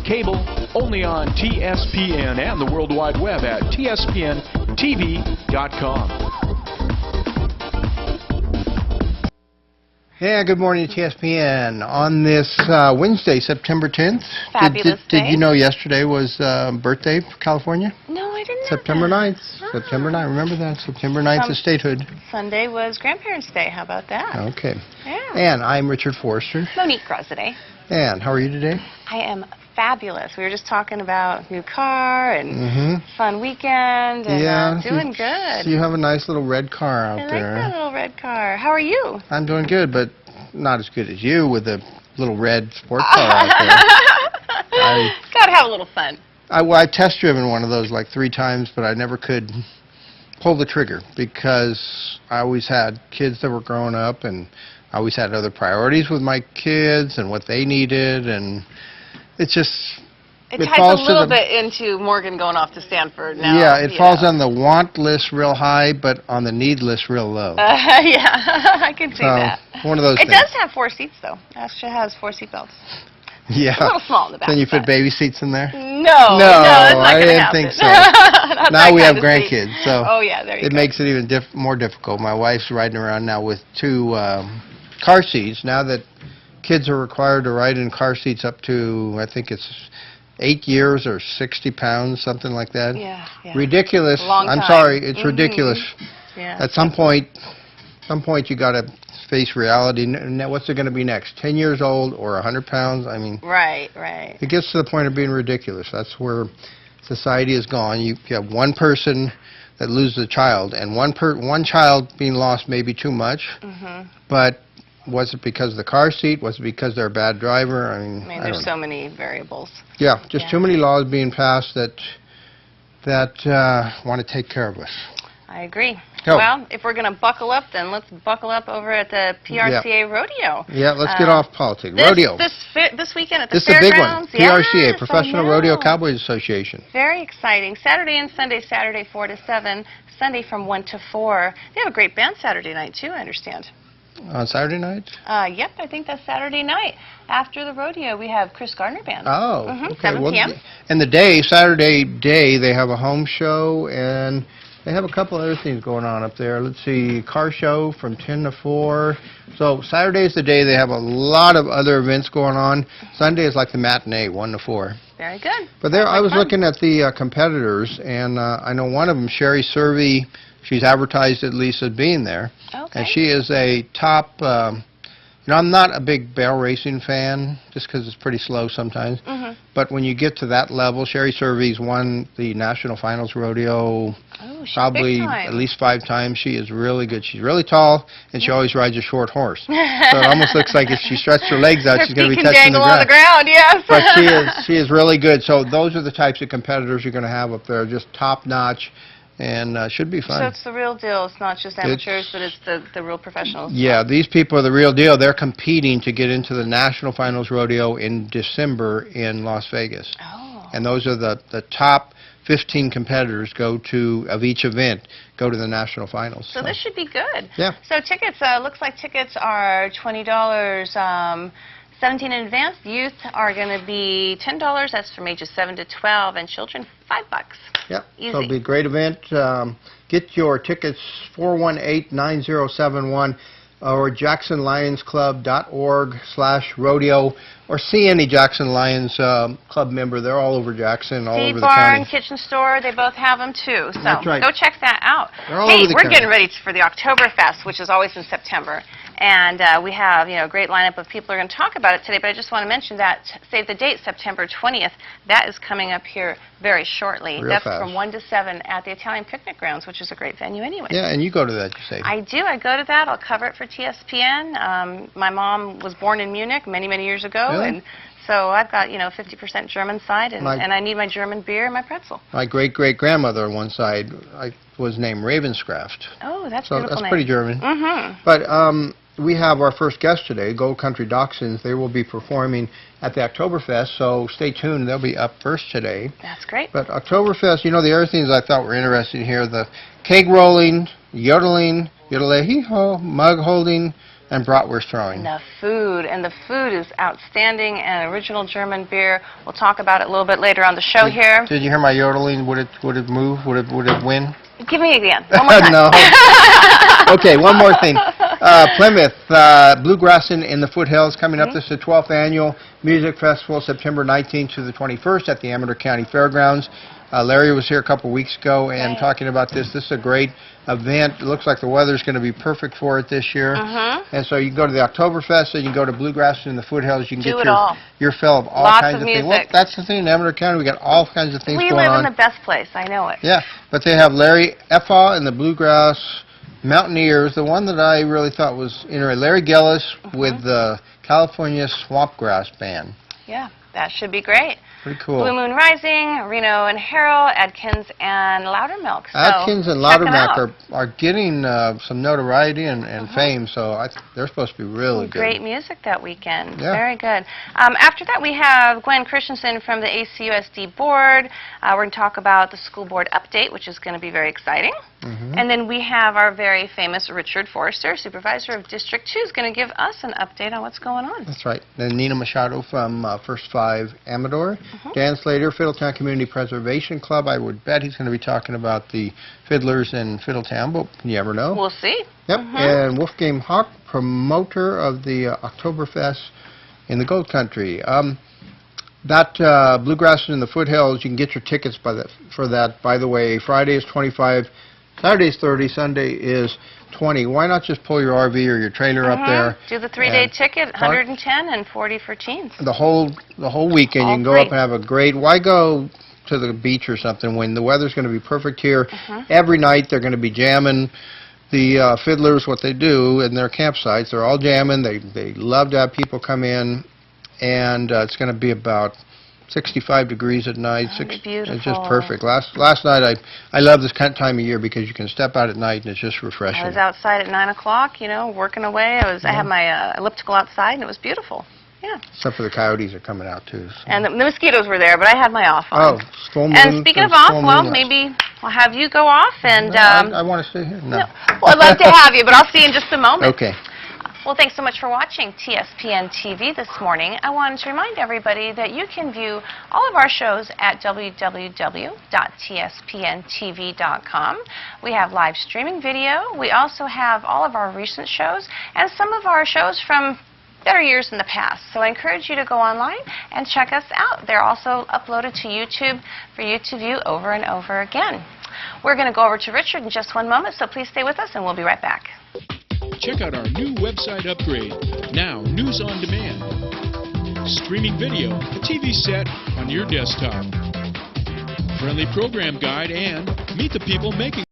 cable, only on TSPN and the World Wide Web at tspntv.com. Yeah, good morning to TSPN. On this Wednesday, September 10th. Fabulous Did day. you know yesterday was birthday for California? No, I didn't know September that. 9th. September 9th. Remember that? September 9th is statehood. Sunday was Grandparents' Day. How about that? Okay. Yeah. And I'm Richard Forster. Monique Gaziadei. And how are you today? I am fabulous. We were just talking about new car and fun weekend and doing good. You have a nice little red car out I there. like that little red car. How are you? I'm doing good, but not as good as you with the little red sports car out there. Gotta have a little fun. I test driven one of those like 3 times, but I never could pull the trigger because I always had kids that were growing up, and I always had other priorities with my kids and what they needed, and it ties a little bit into Morgan going off to Stanford now. Yeah, it falls on the want list real high, but on the need list real low. Yeah, I can see that. One of those It things. does have 4 seats, though. It actually has 4 seat belts. Yeah. A little small in the back. Then you fit baby seats in there? No, I that's not gonna didn't happen. think so. Not Now that we have kind of seat. grandkids, so oh yeah, there you it go. makes it even more difficult. My wife's riding around now with 2 car seats. Now that kids are required to ride in car seats up to, I think it's 8 years or 60 pounds, something like that. Yeah. Ridiculous. Long I'm time. sorry, it's ridiculous. Yeah. At some point you got to face reality. What's it going to be next? 10 years old or 100 pounds? I mean, Right. it gets to the point of being ridiculous. That's where society has gone. You have one person that loses a child, and one child being lost may be too much, but was it because of the car seat? Was it because they're a bad driver? I mean There's so many variables. Yeah, just too many laws being passed that want to take care of us. I agree. So, well, if we're going to buckle up, then let's buckle up over at the PRCA Rodeo. Yeah, let's get off politics. Rodeo. This weekend at the This is a big one. fairgrounds. PRCA, Yes, Professional I Rodeo know. Cowboys Association. Very exciting. Saturday and Sunday. Saturday 4 to 7. Sunday from 1 to 4. They have a great band Saturday night too, I understand. On Saturday night? Yep, I think that's Saturday night. After the rodeo, we have Chris Gardner Band. Oh, okay. 7 p.m. And Saturday day, they have a home show, and they have a couple other things going on up there. Let's see, car show from 10 to 4. So Saturday is the day they have a lot of other events going on. Sunday is like the matinee, 1 to 4. Very good. But there, I was looking at the competitors, and I know one of them, Sherry Servey, she's advertised at least as being there. Okay. And she is a top, I'm not a big barrel racing fan, just because it's pretty slow sometimes. But when you get to that level, Sherry Servey's won the National Finals Rodeo probably at least 5 times. She is really good. She's really tall, and she always rides a short horse. So it almost looks like if she stretched her legs out, she's going to be touching the ground. On the ground, yes. But she is really good. So those are the types of competitors you're going to have up there, just top-notch. And should be fun. So it's the real deal. It's not just amateurs, but it's the real professionals. Yeah, these people are the real deal. They're competing to get into the National Finals Rodeo in December in Las Vegas. Oh. And those are the top 15 competitors of each event go to the National Finals. So this should be good. Yeah. So tickets, looks like tickets are $20. 17 in advance. Youth are going to be $10. That's from ages 7 to 12, and children $5. Yep. Easy. So it'll be a great event. Get your tickets 418-9071 or jacksonlionsclub.org/rodeo, or see any Jackson Lions club member. They're all over Jackson, all over the Barn, county. Kitchen Store, they both have them too. So That's right. go check that out. They're all Hey, over the we're county. getting ready for the Oktoberfest, which is always in September. And we have, a great lineup of people who are going to talk about it today. But I just want to mention that, save the date, September 20th. That is coming up here very shortly. Real That's fast. from 1 to 7 at the Italian Picnic Grounds, which is a great venue anyway. Yeah, and you go to that, you say. I do. I go to that. I'll cover it for TSPN. My mom was born in Munich many, many years ago. Really? And so I've got, 50% German side, and I need my German beer and my pretzel. My great-great-grandmother on one side was named Ravenscraft. Oh, that's a So beautiful that's name. pretty German. But we have our first guest today, Gold Country Dachshunds. They will be performing at the Oktoberfest, so stay tuned. They'll be up first today. That's great. But Oktoberfest, the other things I thought were interesting here, the keg rolling, yodeling, yodel-hee-ho, mug holding, And bratwurst throwing. The food is outstanding, and original German beer. We'll talk about it a little bit later on the show here. Did you hear my yodeling? Would it move? Would it win? Give me again. One more time. No. Okay, one more thing. Plymouth, Bluegrassing in the Foothills coming up. This is the 12th Annual Music Festival, September 19th to the 21st at the Amador County Fairgrounds. Larry was here a couple weeks ago and talking about this. This is a great event. It looks like the weather's going to be perfect for it this year. And so you can go to the Oktoberfest, and you can go to Bluegrassing in the Foothills. You can get your fill of all kinds of things. Well, that's the thing in Amador County. We got all kinds of things going on. We live in the best place. I know it. Yeah, but they have Larry Effa and the Bluegrass Mountaineers. The one that I really thought was interesting, Larry Gillis with the California Swampgrass Band. Yeah, that should be great. Pretty cool. Blue Moon Rising, Reno and Harrell, Adkins and Loudermilk. So Adkins and Loudermilk are getting some notoriety and fame, so they're supposed to be really good. Great music that weekend. Yeah. Very good. After that, we have Gwen Christensen from the ACUSD board. We're going to talk about the school board update, which is going to be very exciting. And then we have our very famous Richard Forster, supervisor of District 2, is going to give us an update on what's going on. That's right. Then Nina Machado from First 5 Amador. Dan Slater, Fiddletown Community Preservation Club. I would bet he's going to be talking about the fiddlers in Fiddletown, but you never know. We'll see. Yep. And Wolfgang Hawk, promoter of the Oktoberfest in the Gold Country. That Bluegrassing in the Foothills, you can get your tickets for that. By the way, Friday is $25, Saturday is $30, Sunday is $20. Why not just pull your RV or your trailer up there? Do the 3-day ticket, $110 and $40 for teens. The whole weekend, you can go up and have a great. Why go to the beach or something when the weather's going to be perfect here? Every night they're going to be jamming. The fiddlers, what they do in their campsites, they're all jamming. They love to have people come in, and it's going to be about 65 degrees at night. Beautiful. It's just perfect. Last night, I love this kind of time of year because you can step out at night and it's just refreshing. I was outside at 9 o'clock, you know, working away. I had my elliptical outside, and it was beautiful. Yeah. Except for the coyotes are coming out too. So. And the mosquitoes were there, but I had my off on. Oh, full moon. And speaking of off, well, maybe I'll have you go off and. No, I want to stay here. No. Well, I'd love to have you, but I'll see you in just a moment. Okay. Well, thanks so much for watching TSPN TV this morning. I wanted to remind everybody that you can view all of our shows at www.tspntv.com. We have live streaming video. We also have all of our recent shows and some of our shows from better years in the past. So I encourage you to go online and check us out. They're also uploaded to YouTube for you to view over and over again. We're going to go over to Richard in just one moment, so please stay with us and we'll be right back. Check out our new website upgrade. Now, news on demand. Streaming video, a TV set on your desktop. Friendly program guide, and meet the people making